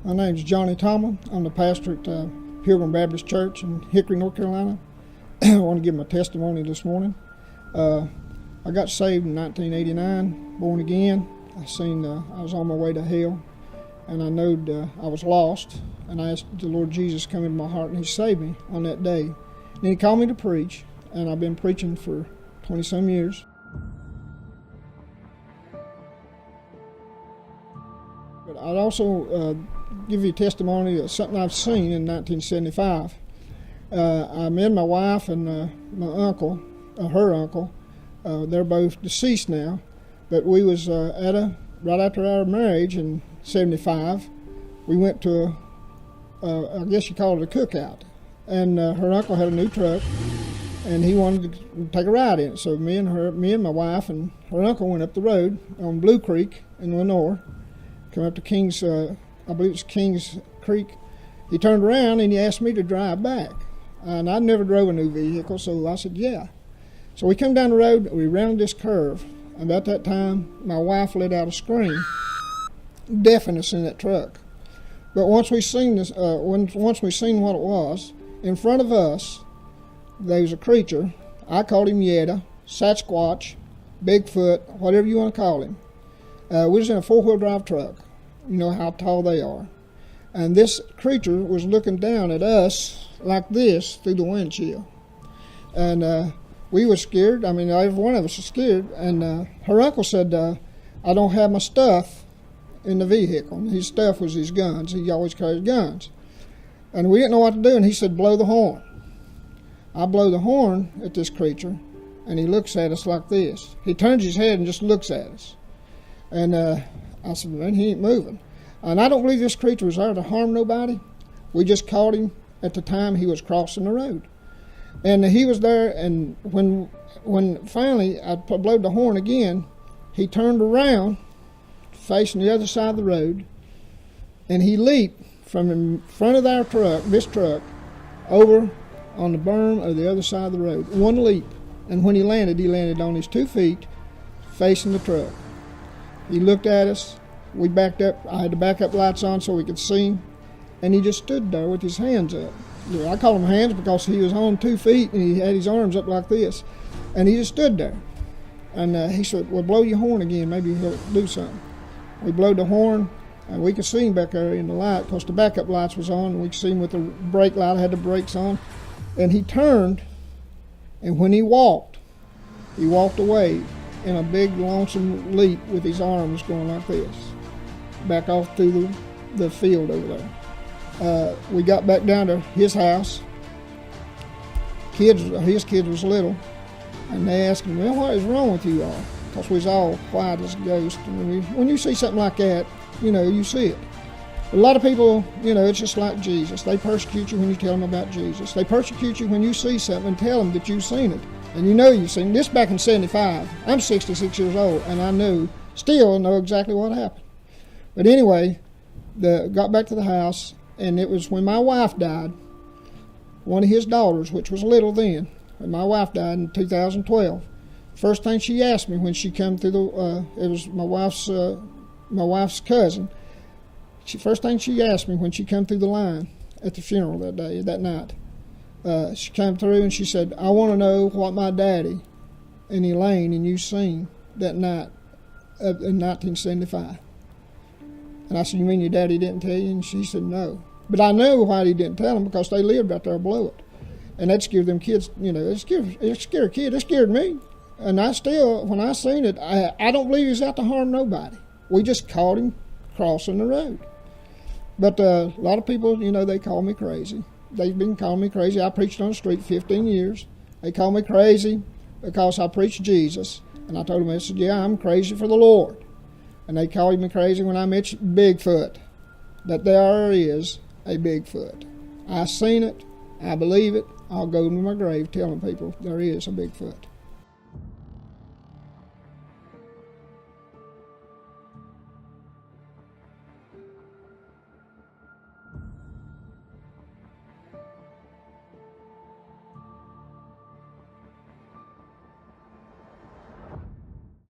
My name's Johnny Tomlin. I'm the pastor at Pilgrim Baptist Church in Hickory, North Carolina. I want to give my testimony this morning. I got saved in 1989, born again. I was on my way to hell, and I knowed I was lost, and I asked the Lord Jesus to come into my heart, and He saved me on that day. And He called me to preach, and I've been preaching for 20-some years. But I'd also give you a testimony of something I've seen in 1975. I met my wife and my uncle, her uncle. They're both deceased now, but we was right after our marriage in 75. We went to I guess you call it a cookout, and her uncle had a new truck, and he wanted to take a ride in it. So me and my wife and her uncle went up the road on Blue Creek in Lenore. Come up to Kings, I believe it's Kings Creek. He turned around and he asked me to drive back. And I never drove a new vehicle, so I said, yeah. So we come down the road, we rounded this curve. And about that time, my wife let out a scream, deafening in that truck. But once we seen this, once we seen what it was, in front of us, there was a creature. I called him Yeti, Squatch, Bigfoot, whatever you want to call him. We was in a four-wheel drive truck. You know how tall they are. And this creature was looking down at us like this through the windshield. And we were scared. I mean, every one of us was scared. And her uncle said, I don't have my stuff in the vehicle. And his stuff was his guns. He always carried guns. And we didn't know what to do, and he said, blow the horn. I blow the horn at this creature, and he looks at us like this. He turns his head and just looks at us. And I said, man, he ain't moving. And I don't believe this creature was there to harm nobody. We just caught him at the time he was crossing the road. And he was there, and when finally I blowed the horn again, he turned around, facing the other side of the road, and he leaped from in front of our truck, this truck, over on the berm of the other side of the road. One leap. And when he landed on his 2 feet, facing the truck. He looked at us. We backed up. I had the backup lights on so we could see him. And he just stood there with his hands up. I call them hands because he was on 2 feet and he had his arms up like this. And he just stood there. And he said, well, blow your horn again. Maybe he'll do something. We blowed the horn, and we could see him back there in the light because the backup lights was on. And we could see him with the brake light. I had the brakes on. And he turned, and when he walked away in a big lonesome leap with his arms going like this, back off through the field over there. We got back down to his house. His kid was little, and they asked him, well, what is wrong with you all? Because we was all quiet as a ghost. And when you see something like that, you see it. A lot of people, it's just like Jesus. They persecute you when you tell them about Jesus. They persecute you when you see something and tell them that you've seen it. And you've seen this back in 75. I'm 66 years old, and I still know exactly what happened. But anyway, got back to the house, and it was when my wife died, one of his daughters, which was little then, and my wife died in 2012. First thing she asked me when she come through it was my wife's cousin. First thing she asked me when she come through the line at the funeral that night, she came through and she said, I want to know what my daddy and Elaine and you seen that night in 1975. And I said, you mean your daddy didn't tell you? And she said, no. But I know why he didn't tell them, because they lived right there below it. And that scared them kids, it scared a kid. It scared me. And when I seen it, I don't believe he was out to harm nobody. We just caught him crossing the road. But a lot of people, they call me crazy. They've been calling me crazy. I preached on the street 15 years. They call me crazy because I preached Jesus. And I told them, I said, yeah, I'm crazy for the Lord. And they called me crazy when I mentioned Bigfoot, that there is a Bigfoot. I seen it. I believe it. I'll go to my grave telling people there is a Bigfoot.